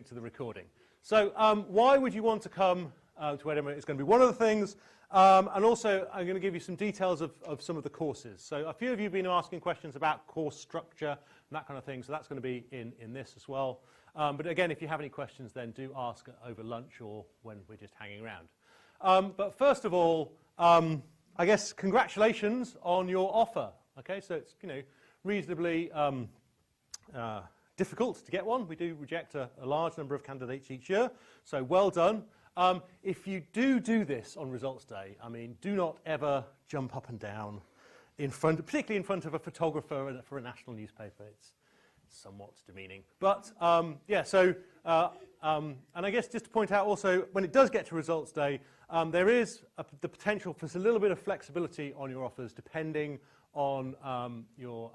to the recording. So why would you want to come to Edinburgh? It's going to be one of the things. And also, I'm going to give you some details of some of the courses. So a few of you have been asking questions about course structure and that kind of thing. So that's going to be in this as well. But again, if you have any questions, then do ask over lunch or when we're just hanging around. But first of all, I guess congratulations on your offer. Okay, so it's reasonably difficult to get one. We do reject a large number of candidates each year, so well done. If you do this on results day, I mean, do not ever jump up and down particularly in front of a photographer for a national newspaper. It's somewhat demeaning. But yeah, so and I guess just to point out also, when it does get to results day, there is the potential for a little bit of flexibility on your offers, depending on your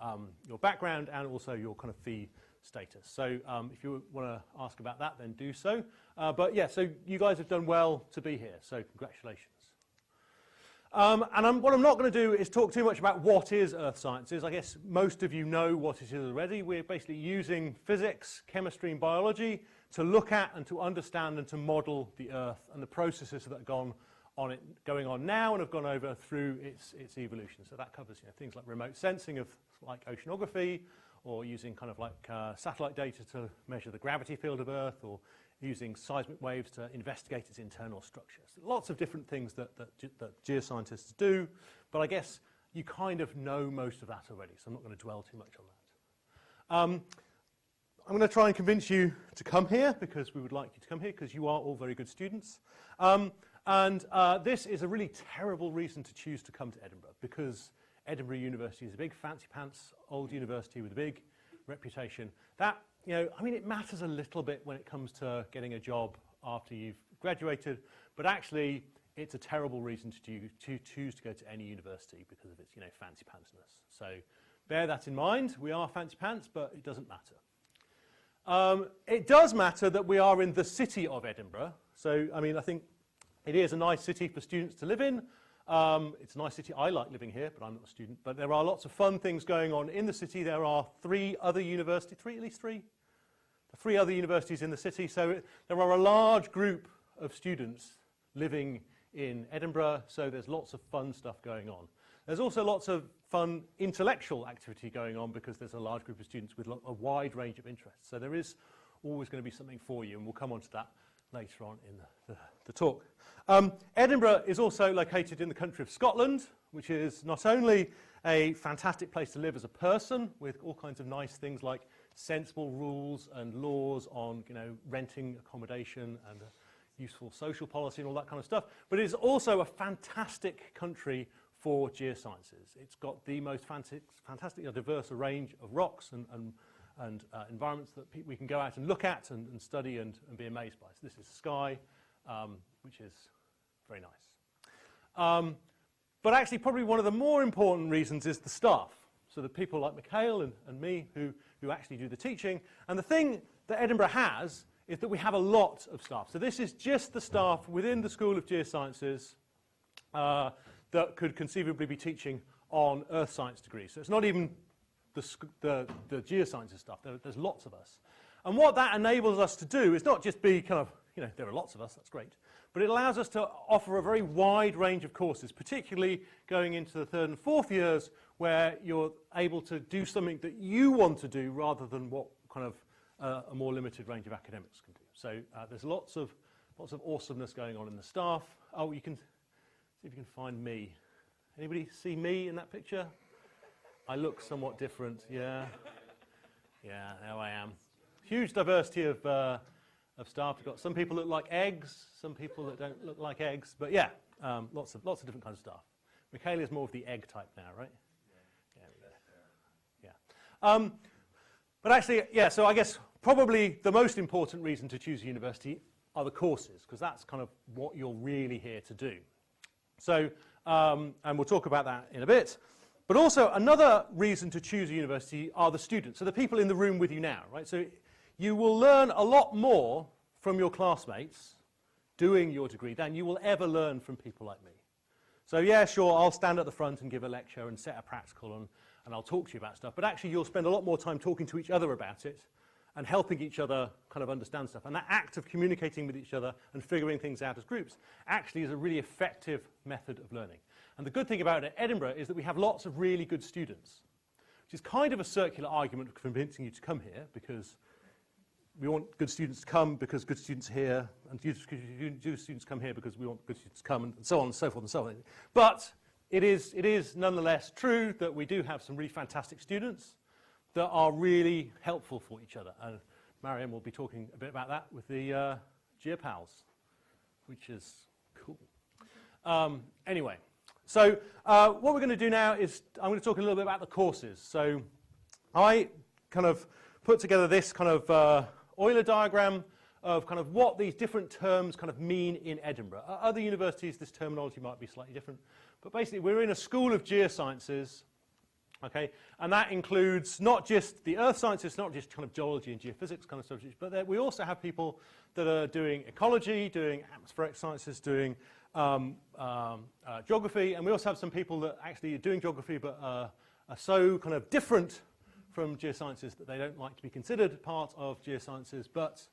background and also your kind of fee status. So if you want to ask about that, then do so. But yeah, so you guys have done well to be here, so congratulations. And what I'm not going to do is talk too much about what is earth sciences. I guess most of you know what it is already. We're basically using physics, chemistry and biology to look at and to understand and to model the earth and the processes that are going on now and have gone over through its evolution. So that covers things like remote sensing of like oceanography, or using kind of like satellite data to measure the gravity field of Earth, or using seismic waves to investigate its internal structures. Lots of different things that geoscientists do, but I guess you kind of know most of that already, so I'm not going to dwell too much on that. I'm going to try and convince you to come here, because we would like you to come here, because you are all very good students. This is a really terrible reason to choose to come to Edinburgh, because Edinburgh University is a big fancy pants old university with a big reputation. That, I mean, it matters a little bit when it comes to getting a job after you've graduated, but actually it's a terrible reason to choose to go to any university because of its, fancy pantsness. So bear that in mind. We are fancy pants, but it doesn't matter. It does matter that we are in the city of Edinburgh. So, I mean, I think it is a nice city for students to live in. It's a nice city. I like living here, but I'm not a student. But there are lots of fun things going on in the city. There are three other universities in the city. So there are a large group of students living in Edinburgh. So there's lots of fun stuff going on. There's also lots of fun intellectual activity going on, because there's a large group of students with a wide range of interests. So there is always going to be something for you, and we'll come on to that later on in the talk. Edinburgh is also located in the country of Scotland, which is not only a fantastic place to live as a person, with all kinds of nice things like sensible rules and laws on renting accommodation and useful social policy and all that kind of stuff, but it is also a fantastic country for geosciences. It's got the most fantastic diverse range of rocks and environments that we can go out and look at and study and be amazed by. So this is sky, which is very nice. But actually, probably one of the more important reasons is the staff. So the people like Mikhail and me who actually do the teaching. And the thing that Edinburgh has is that we have a lot of staff. So this is just the staff within the School of Geosciences that could conceivably be teaching on earth science degrees. So it's not even the geosciences stuff. There's lots of us. And what that enables us to do is not just be kind of, there are lots of us, that's great, but it allows us to offer a very wide range of courses, particularly going into the third and fourth years, where you're able to do something that you want to do rather than what kind of a more limited range of academics can do. So there's lots of awesomeness going on in the staff. Oh, you can see if you can find me. Anybody see me in that picture? I look somewhat different, yeah. Yeah, there I am. Huge diversity of staff. We've got some people that look like eggs, some people that don't look like eggs, but yeah, lots of different kinds of staff. Michaela is more of the egg type now, right? Yeah. But actually, yeah, so I guess probably the most important reason to choose a university are the courses, because that's kind of what you're really here to do. So, and we'll talk about that in a bit. But also another reason to choose a university are the students, so the people in the room with you now, right? So you will learn a lot more from your classmates doing your degree than you will ever learn from people like me. So yeah, sure, I'll stand at the front and give a lecture and set a practical and I'll talk to you about stuff, but actually you'll spend a lot more time talking to each other about it and helping each other kind of understand stuff. And that act of communicating with each other and figuring things out as groups actually is a really effective method of learning. And the good thing about it at Edinburgh is that we have lots of really good students, which is kind of a circular argument for convincing you to come here, because we want good students to come because good students are here, and good students come here because we want good students to come, and so on and so forth and so on. But it is nonetheless true that we do have some really fantastic students that are really helpful for each other. And Mariam will be talking a bit about that with the GeoPals, which is cool. Anyway, so what we're going to do now is I'm going to talk a little bit about the courses. So I kind of put together this kind of Euler diagram of kind of what these different terms kind of mean in Edinburgh. At other universities, this terminology might be slightly different. But basically, we're in a school of geosciences. Okay, and that includes not just the earth sciences, not just kind of geology and geophysics kind of subjects, but we also have people that are doing ecology, doing atmospheric sciences, doing geography, and we also have some people that actually are doing geography but are so kind of different from geosciences that they don't like to be considered part of geosciences, but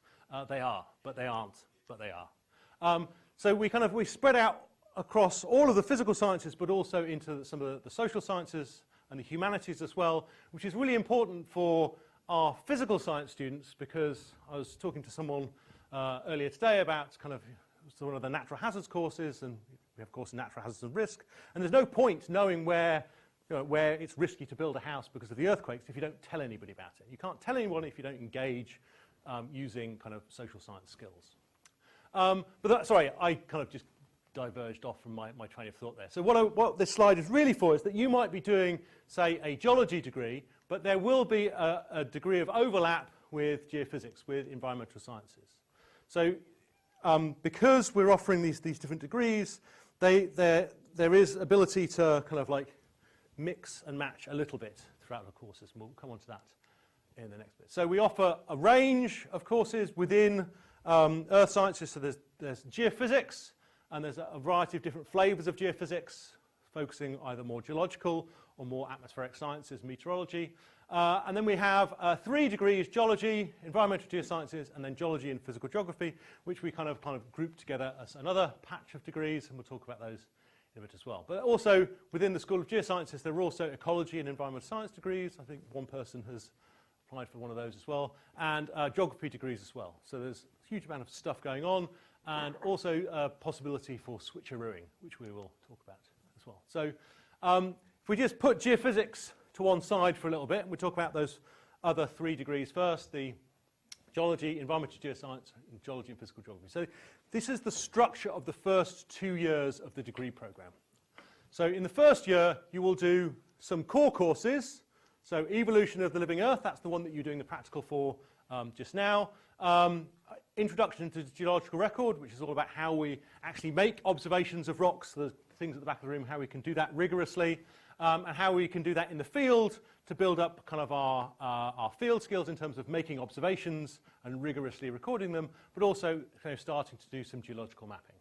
they are, but they aren't, but they are. So we spread out across all of the physical sciences, but also into some of the social sciences and the humanities as well, which is really important for our physical science students, because I was talking to someone earlier today about kind of one of the natural hazards courses, and we have a course in natural hazards and risk, and there's no point knowing where it's risky to build a house because of the earthquakes if you don't tell anybody about it. You can't tell anyone if you don't engage using kind of social science skills. Sorry, I kind of just diverged off from my train of thought there. So what this slide is really for is that you might be doing, say, a geology degree, but there will be a degree of overlap with geophysics, with environmental sciences. So because we're offering these different degrees, there is ability to kind of like mix and match a little bit throughout the courses, and we'll come on to that in the next bit. So we offer a range of courses within earth sciences. So there's geophysics, and there's a variety of different flavors of geophysics, focusing either more geological or more atmospheric sciences, meteorology. And then we have 3 degrees, geology, environmental geosciences, and then geology and physical geography, which we kind of group together as another patch of degrees, and we'll talk about those in a bit as well. But also within the School of Geosciences, there are also ecology and environmental science degrees. I think one person has applied for one of those as well, and geography degrees as well. So there's a huge amount of stuff going on, and also a possibility for switcherooing, which we will talk about as well. So if we just put geophysics to one side for a little bit, and we talk about those other 3 degrees first, the geology, environmental geoscience, and geology and physical geography. So this is the structure of the first 2 years of the degree program. So in the first year, you will do some core courses. So evolution of the living earth, that's the one that you're doing the practical for just now. Introduction to the geological record, which is all about how we actually make observations of rocks, the things at the back of the room, how we can do that rigorously, and how we can do that in the field to build up kind of our field skills in terms of making observations and rigorously recording them, but also kind of starting to do some geological mapping.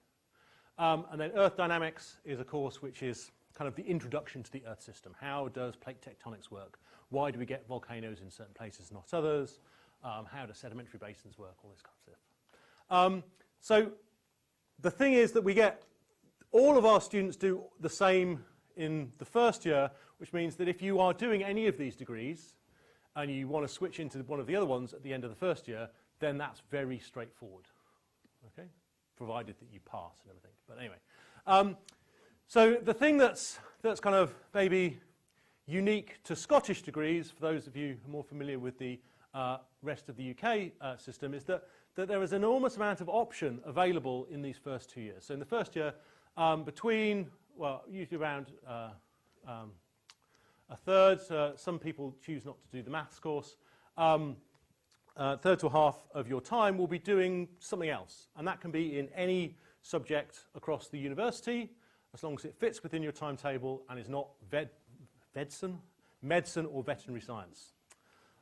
And then Earth Dynamics is a course which is kind of the introduction to the Earth system. How does plate tectonics work? Why do we get volcanoes in certain places, not others? How do sedimentary basins work? All this kind of stuff. So the thing is that we get all of our students do the same in the first year, which means that if you are doing any of these degrees and you want to switch into one of the other ones at the end of the first year, then that's very straightforward, okay? Provided that you pass and everything. But anyway, so the thing that's kind of maybe unique to Scottish degrees, for those of you who are more familiar with the rest of the UK system, is that there is an enormous amount of option available in these first 2 years. So in the first year, usually around a third, some people choose not to do the maths course, a third to a half of your time will be doing something else. And that can be in any subject across the university, as long as it fits within your timetable and is not medicine or veterinary science.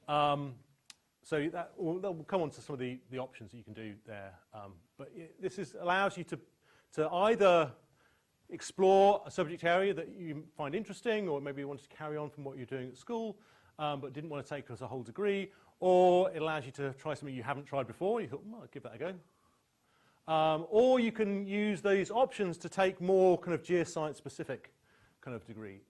So we'll come on to some of the options that you can do there. But this allows you to either explore a subject area that you find interesting, or maybe you wanted to carry on from what you're doing at school, but didn't want to take as a whole degree, or it allows you to try something you haven't tried before. You thought, well, I'll give that a go. Or you can use these options to take more kind of geoscience specific kind of degree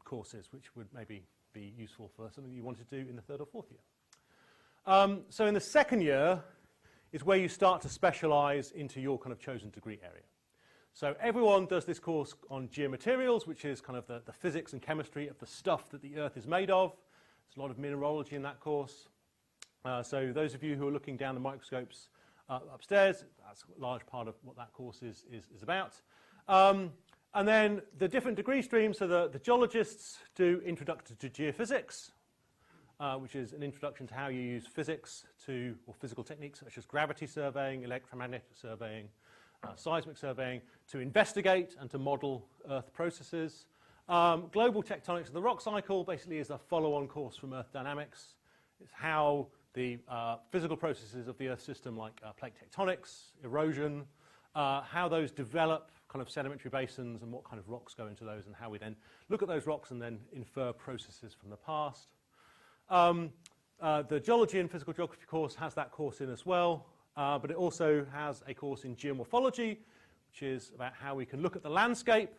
courses, which would maybe be useful for something you want to do in the 3rd or 4th year. So in the 2nd year is where you start to specialize into your kind of chosen degree area. So everyone does this course on geomaterials, which is kind of the physics and chemistry of the stuff that the Earth is made of. There's a lot of mineralogy in that course. So those of you who are looking down the microscopes upstairs, that's a large part of what that course is about. And then the different degree streams, so the geologists do Introduction to Geophysics, which is an introduction to how you use physics or physical techniques such as gravity surveying, electromagnetic surveying, seismic surveying, to investigate and to model Earth processes. Global Tectonics of the Rock Cycle basically is a follow-on course from Earth Dynamics. It's how the physical processes of the Earth system, like plate tectonics, erosion, how those develop kind of sedimentary basins and what kind of rocks go into those, and how we then look at those rocks and then infer processes from the past. The Geology and Physical Geography course has that course in as well, but it also has a course in geomorphology, which is about how we can look at the landscape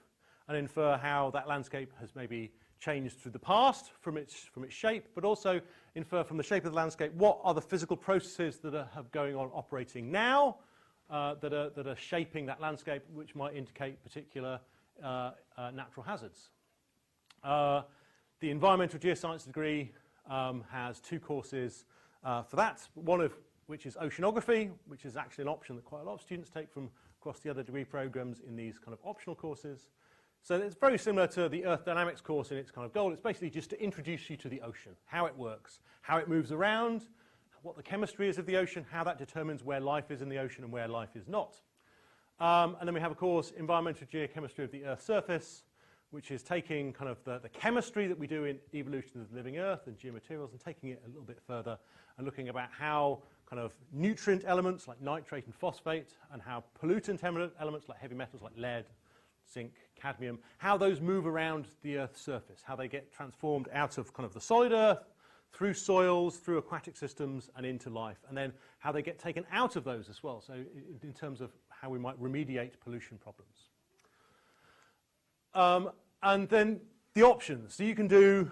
and infer how that landscape has maybe changed through the past from its shape, but also infer from the shape of the landscape what are the physical processes that are going on operating now that are shaping that landscape, which might indicate particular natural hazards. The Environmental Geoscience degree has 2 courses for that, one of which is oceanography, which is actually an option that quite a lot of students take from across the other degree programs in these kind of optional courses. So it's very similar to the Earth Dynamics course in its kind of goal. It's basically just to introduce you to the ocean, how it works, how it moves around, what the chemistry is of the ocean, how that determines where life is in the ocean and where life is not. And then we have a course, Environmental Geochemistry of the Earth's Surface, which is taking kind of the chemistry that we do in evolution of the living Earth and geomaterials and taking it a little bit further and looking about how kind of nutrient elements like nitrate and phosphate and how pollutant elements like heavy metals like lead, zinc, cadmium, how those move around the Earth's surface, how they get transformed out of kind of the solid Earth, through soils, through aquatic systems, and into life, and then how they get taken out of those as well, so in terms of how we might remediate pollution problems. And then the options. So you can do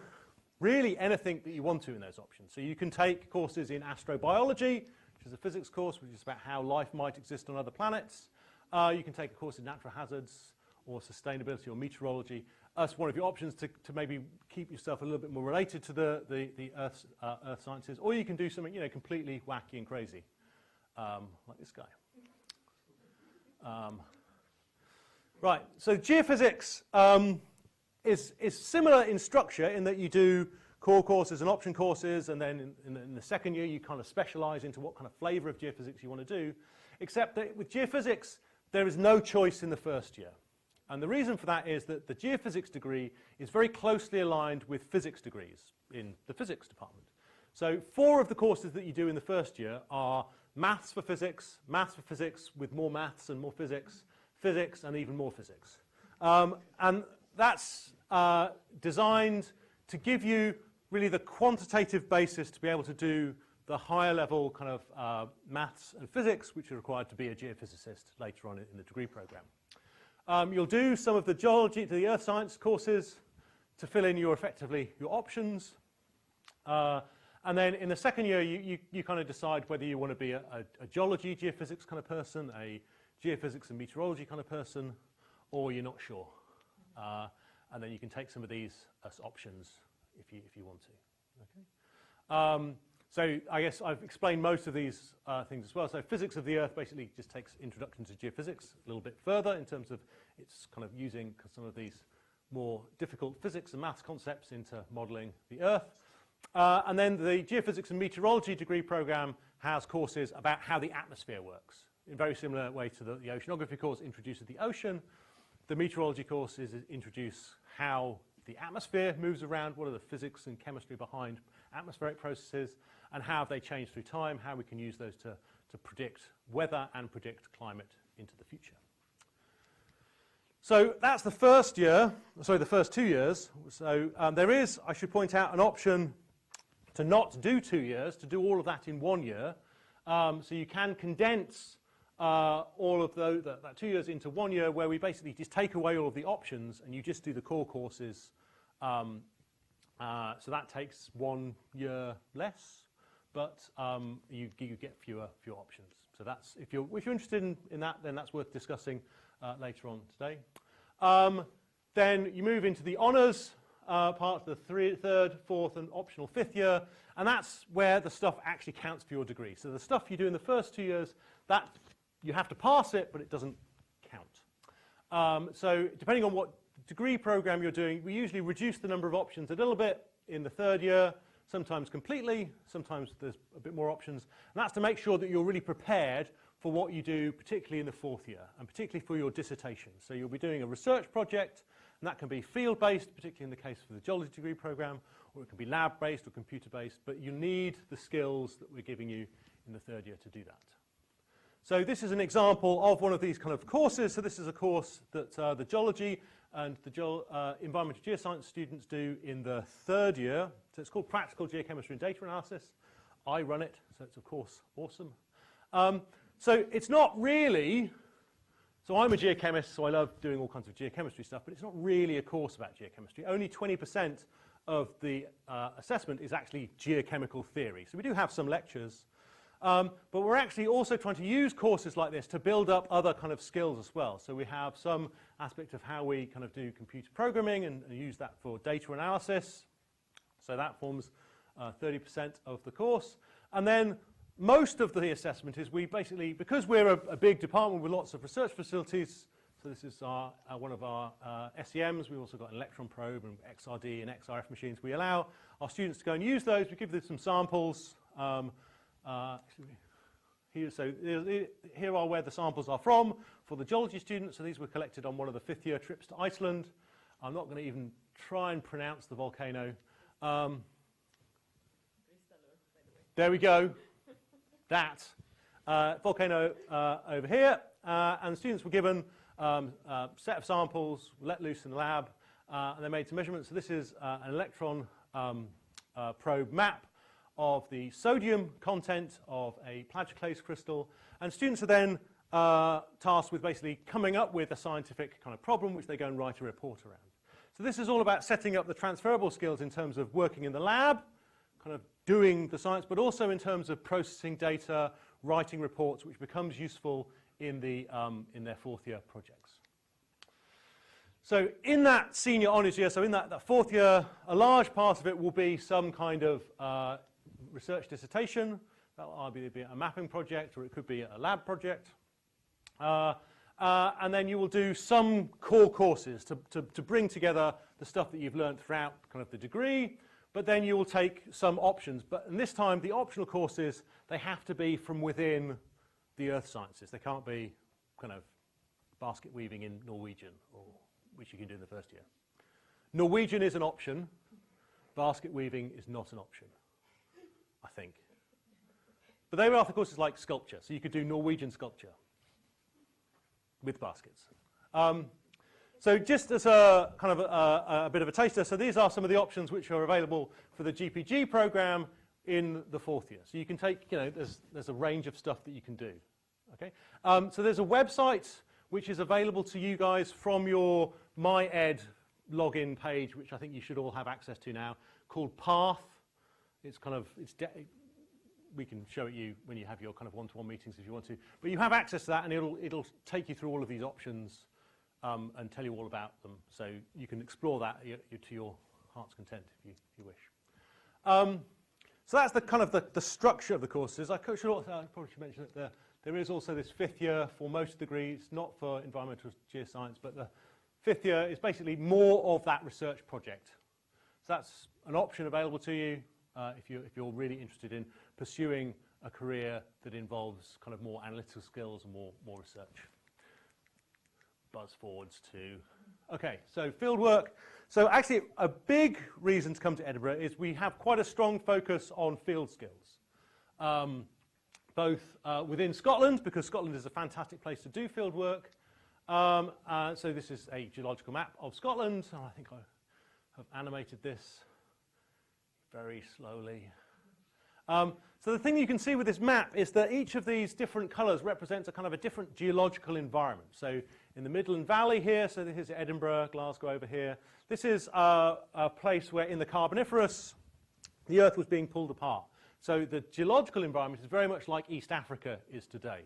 really anything that you want to in those options. So you can take courses in astrobiology, which is a physics course, which is about how life might exist on other planets. You can take a course in natural hazards, or sustainability or meteorology. That's one of your options to maybe keep yourself a little bit more related to the Earth sciences, or you can do something completely wacky and crazy, like this guy. Right, so geophysics is similar in structure in that you do core courses and option courses, and then in the 2nd year you kind of specialize into what kind of flavor of geophysics you want to do, except that with geophysics there is no choice in the 1st year. And the reason for that is that the geophysics degree is very closely aligned with physics degrees in the physics department. So 4 of the courses that you do in the 1st year are maths for physics with more maths and more physics and even more physics. And that's designed to give you really the quantitative basis to be able to do the higher level kind of maths and physics, which are required to be a geophysicist later on in the degree program. You'll do some of the geology to the earth science courses to fill in your options. And then in the 2nd year, you kind of decide whether you want to be a geology, geophysics kind of person, a geophysics and meteorology kind of person, or you're not sure. And then you can take some of these as options if you want to. Okay. So I guess I've explained most of these things as well. So physics of the Earth basically just takes introduction to geophysics a little bit further in terms of it's kind of using some of these more difficult physics and maths concepts into modelling the Earth. And then the geophysics and meteorology degree program has courses about how the atmosphere works. In a very similar way to the oceanography course introduces the ocean, the meteorology course is introduce how the atmosphere moves around, what are the physics and chemistry behind atmospheric processes, and how have they changed through time, how we can use those to predict weather and predict climate into the future. So that's the first 2 years. So there is, I should point out, an option to not do 2 years, to do all of that in 1 year. So you can condense all of that 2 years into 1 year, where we basically just take away all of the options and you just do the core courses. So that takes 1 year less, but you get fewer options. So that's, if you're interested in that, then that's worth discussing later on today. Then you move into the honours part, the third, fourth, and optional 5th year, and that's where the stuff actually counts for your degree. So the stuff you do in the first 2 years, that you have to pass it, but it doesn't count. So depending on what degree program you're doing, we usually reduce the number of options a little bit in the 3rd year, sometimes completely, sometimes there's a bit more options, and that's to make sure that you're really prepared for what you do, particularly in the 4th year, and particularly for your dissertation. So you'll be doing a research project, and that can be field-based, particularly in the case for the geology degree program, or it can be lab-based or computer-based, but you need the skills that we're giving you in the 3rd year to do that. So this is an example of one of these kind of courses. So this is a course that the geology and the environmental geoscience students do in the 3rd year. So it's called Practical Geochemistry and Data Analysis. I run it, so it's of course awesome. So it's not really, so I'm a geochemist, so I love doing all kinds of geochemistry stuff, but it's not really a course about geochemistry. Only 20% of the assessment is actually geochemical theory. So we do have some lectures, but we're actually also trying to use courses like this to build up other kind of skills as well. So we have some aspect of how we kind of do computer programming and use that for data analysis. So that forms 30% of the course. And then most of the assessment is we basically, because we're a big department with lots of research facilities, so this is one of our SEMs. We've also got an electron probe and XRD and XRF machines. We allow our students to go and use those. We give them some samples. Here are where the samples are from for the geology students. So these were collected on one of the 5th year trips to Iceland. I'm not going to even try and pronounce the volcano. There we go. That volcano over here. And the students were given a set of samples, let loose in the lab, and they made some measurements. So this is an electron probe map of the sodium content of a plagioclase crystal, and students are then tasked with basically coming up with a scientific kind of problem which they go and write a report around. So this is all about setting up the transferable skills in terms of working in the lab, kind of doing the science, but also in terms of processing data, writing reports, which becomes useful in their 4th year projects. So in that senior honours year, so in that 4th year, a large part of it will be some kind of research dissertation. That will either be a mapping project or it could be a lab project. And then you will do some core courses to bring together the stuff that you've learned throughout kind of the degree, but then you will take some options. But in this time, the optional courses, they have to be from within the earth sciences. They can't be kind of basket weaving in Norwegian, or which you can do in the 1st year. Norwegian is an option. Basket weaving is not an option, I think. But they were other courses like sculpture, so you could do Norwegian sculpture with baskets. So just as a kind of a bit of a taster, so these are some of the options which are available for the GPG program in the 4th year. So you can take, there's a range of stuff that you can do. Okay. So there's a website which is available to you guys from your MyEd login page, which I think you should all have access to now, called Path. It's kind of, we can show it you when you have your kind of one-to-one meetings if you want to. But you have access to that, and it'll take you through all of these options and tell you all about them. So you can explore that to your heart's content if you wish. So that's the kind of the structure of the courses. I probably should mention that there is also this 5th year for most degrees, not for environmental geoscience, but the 5th year is basically more of that research project. So that's an option available to you if you're really interested in pursuing a career that involves kind of more analytical skills and more research. Buzz forwards to, okay, so fieldwork. So actually a big reason to come to Edinburgh is we have quite a strong focus on field skills. Both within Scotland, because Scotland is a fantastic place to do field work. So this is a geological map of Scotland. I think I have animated this very slowly. So the thing you can see with this map is that each of these different colours represents a kind of a different geological environment. So in the Midland Valley here, so this is Edinburgh, Glasgow over here. This is a place where in the Carboniferous, the Earth was being pulled apart. So the geological environment is very much like East Africa is today.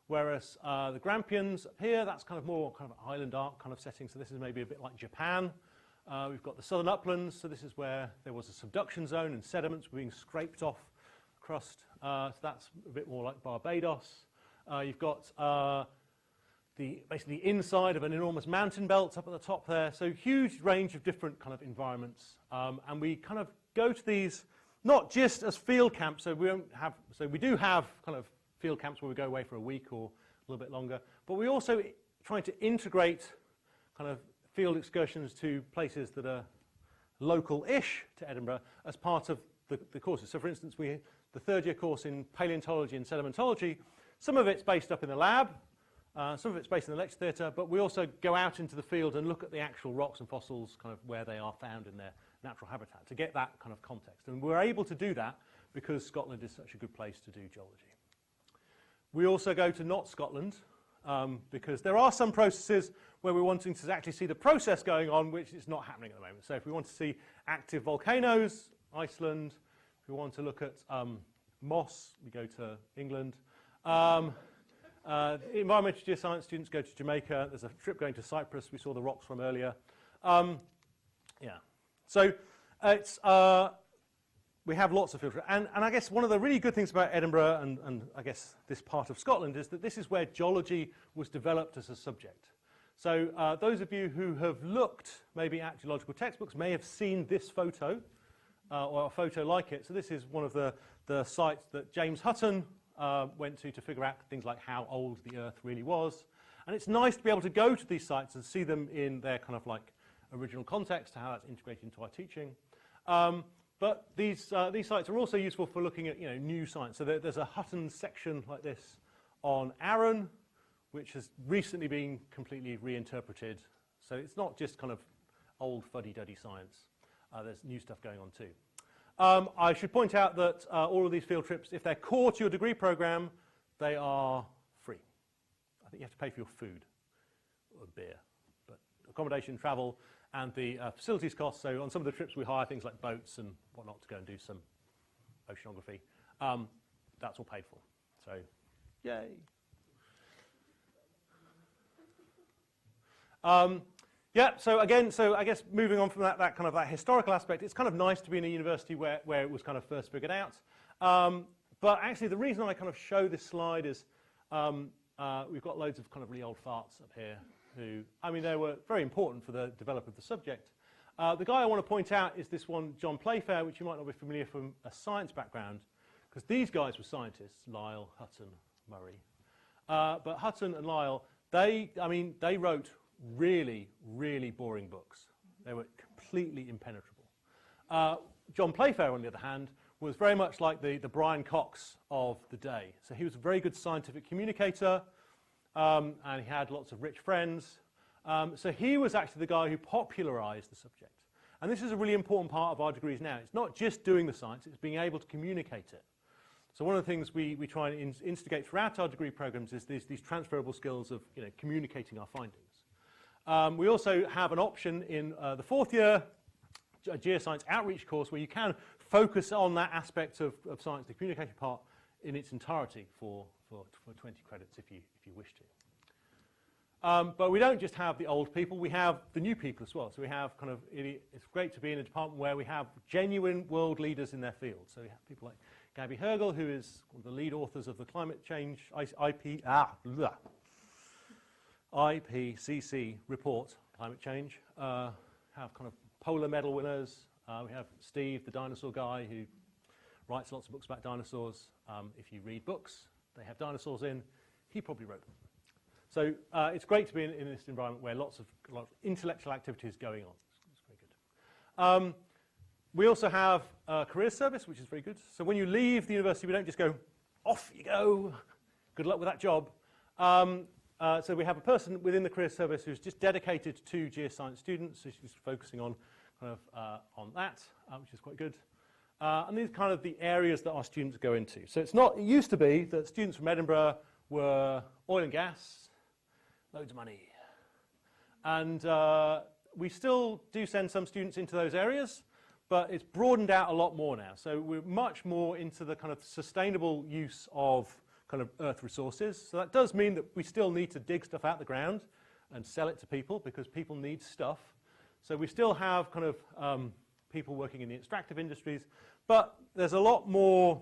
Whereas the Grampians up here, that's kind of more kind of island arc kind of setting. So this is maybe a bit like Japan. We've got the southern uplands. So this is where there was a subduction zone and sediments were being scraped off crust. So that's a bit more like Barbados. You've got basically the inside of an enormous mountain belt up at the top there. So huge range of different kind of environments. And we kind of go to these not just as field camps. So we do have kind of field camps where we go away for a week or a little bit longer. But we also try to integrate kind of field excursions to places that are local-ish to Edinburgh as part of the courses. So for instance, the third year course in paleontology and sedimentology, some of it's based up in the lab, some of it's based in the lecture theatre, but we also go out into the field and look at the actual rocks and fossils kind of where they are found in their natural habitat to get that kind of context. And we're able to do that because Scotland is such a good place to do geology. We also go to not Scotland because there are some processes where we're wanting to actually see the process going on, which is not happening at the moment. So if we want to see active volcanoes, Iceland. If we want to look at moss, we go to England. Environmental geoscience students go to Jamaica. There's a trip going to Cyprus. We saw the rocks from earlier. Yeah. So it's we have lots of field trips. And I guess one of the really good things about Edinburgh and I guess this part of Scotland is that this is where geology was developed as a subject. So those of you who have looked maybe at geological textbooks may have seen this photo or a photo like it. So this is one of the sites that James Hutton went to figure out things like how old the Earth really was. And it's nice to be able to go to these sites and see them in their kind of like original context, how that's integrated into our teaching. But these sites are also useful for looking at new science. So there's a Hutton section like this on Arran, which has recently been completely reinterpreted. So it's not just kind of old fuddy-duddy science. There's new stuff going on too. I should point out that all of these field trips, if they're core to your degree program, they are free. I think you have to pay for your food or beer, but accommodation, travel, and the facilities costs. So on some of the trips we hire things like boats and whatnot to go and do some oceanography. That's all paid for. So, yay. Yeah, so again, I guess moving on from that kind of that historical aspect, it's kind of nice to be in a university where it was kind of first figured out. But actually the reason I kind of show this slide is we've got loads of kind of really old farts up here who, I mean, they were very important for the development of the subject. The guy I want to point out is this one, John Playfair, which you might not be familiar from a science background, because these guys were scientists, Lyell, Hutton, Murray. But Hutton and Lyell, they wrote really, really boring books. They were completely impenetrable. John Playfair, on the other hand, was very much like the Brian Cox of the day. So he was a very good scientific communicator, and he had lots of rich friends. So he was actually the guy who popularized the subject. And this is a really important part of our degrees now. It's not just doing the science, it's being able to communicate it. So one of the things we try and instigate throughout our degree programs is these transferable skills of communicating our findings. We also have an option in the fourth year geoscience outreach course where you can focus on that aspect of science, the communication part, in its entirety for 20 credits if you wish to. But we don't just have the old people, we have the new people as well. So we have kind of, it's great to be in a department where we have genuine world leaders in their field. So we have people like Gabby Hergel, who is one of the lead authors of the climate change IPCC report, climate change. Have kind of polar medal winners. We have Steve, the dinosaur guy, who writes lots of books about dinosaurs. If you read books, they have dinosaurs in. He probably wrote them. So it's great to be in this environment where lots of intellectual activity is going on. It's very good. We also have a career service, which is very good. So when you leave the university, we don't just go, off you go, good luck with that job. So we have a person within the career service who's just dedicated to geoscience students. So she's focusing on kind of on that, which is quite good. And these are kind of the areas that our students go into. So it's not, it used to be that students from Edinburgh were oil and gas, loads of money. And we still do send some students into those areas, but it's broadened out a lot more now. So we're much more into the kind of sustainable use of kind of earth resources. So that does mean that we still need to dig stuff out the ground and sell it to people because people need stuff. So we still have kind of people working in the extractive industries, but there's a lot more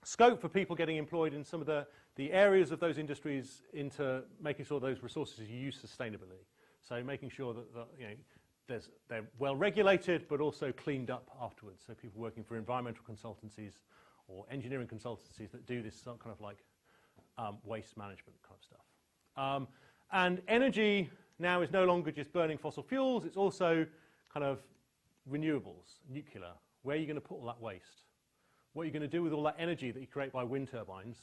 scope for people getting employed in some of the areas of those industries into making sure those resources are used sustainably. So making sure that you know, they're well regulated, but also cleaned up afterwards. So people working for environmental consultancies or engineering consultancies that do this kind of like waste management kind of stuff. And energy now is no longer just burning fossil fuels, it's also kind of renewables, nuclear. Where are you going to put all that waste? What are you going to do with all that energy that you create by wind turbines?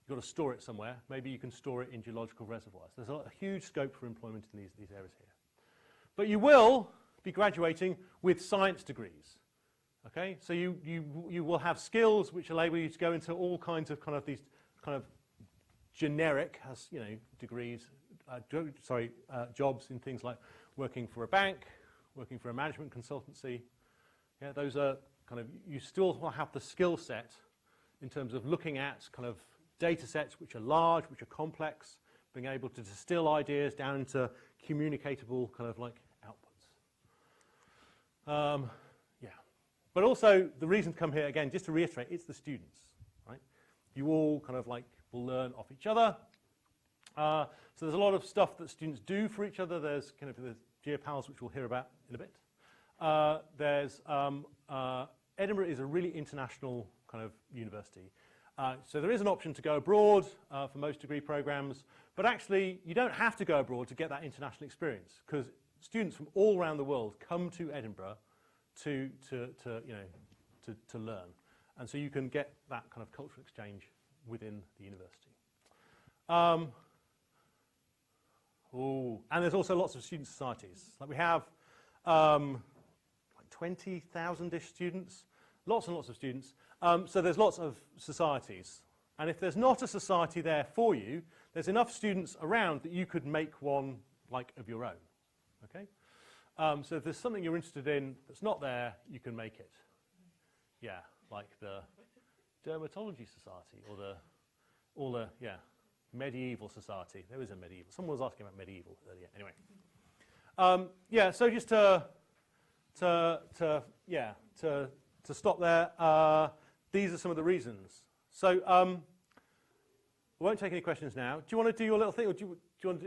You've got to store it somewhere. Maybe you can store it in geological reservoirs. There's a huge scope for employment in these areas here. But you will be graduating with science degrees. Okay, so you will have skills which enable you to go into all kinds of these kind of generic, you know, degrees, jobs in things like working for a bank, working for a management consultancy. Yeah, those are kind of, you still will have the skill set in terms of looking at kind of data sets which are large, which are complex, being able to distill ideas down into communicatable kind of like outputs. But also, the reason to come here, again, just to reiterate, it's the students, right? You all kind of like will learn off each other. So there's a lot of stuff that students do for each other. There's kind of the GeoPals, which we'll hear about in a bit. Edinburgh is a really international kind of university. So there is an option to go abroad for most degree programs, but actually you don't have to go abroad to get that international experience, because students from all around the world come to Edinburgh to learn, and so you can get that kind of cultural exchange within the university. And there's also lots of student societies. Like we have like 20,000-ish students, lots and lots of students. So there's lots of societies, and if there's not a society there for you, there's enough students around that you could make one like of your own. Okay. So if there's something you're interested in that's not there, you can make it. Yeah, like the Dermatology Society or the Medieval Society. There is a medieval. Someone was asking about medieval earlier. Anyway, yeah. So just to stop there, these are some of the reasons. So we won't take any questions now. Do you want to do your little thing, or do you want to?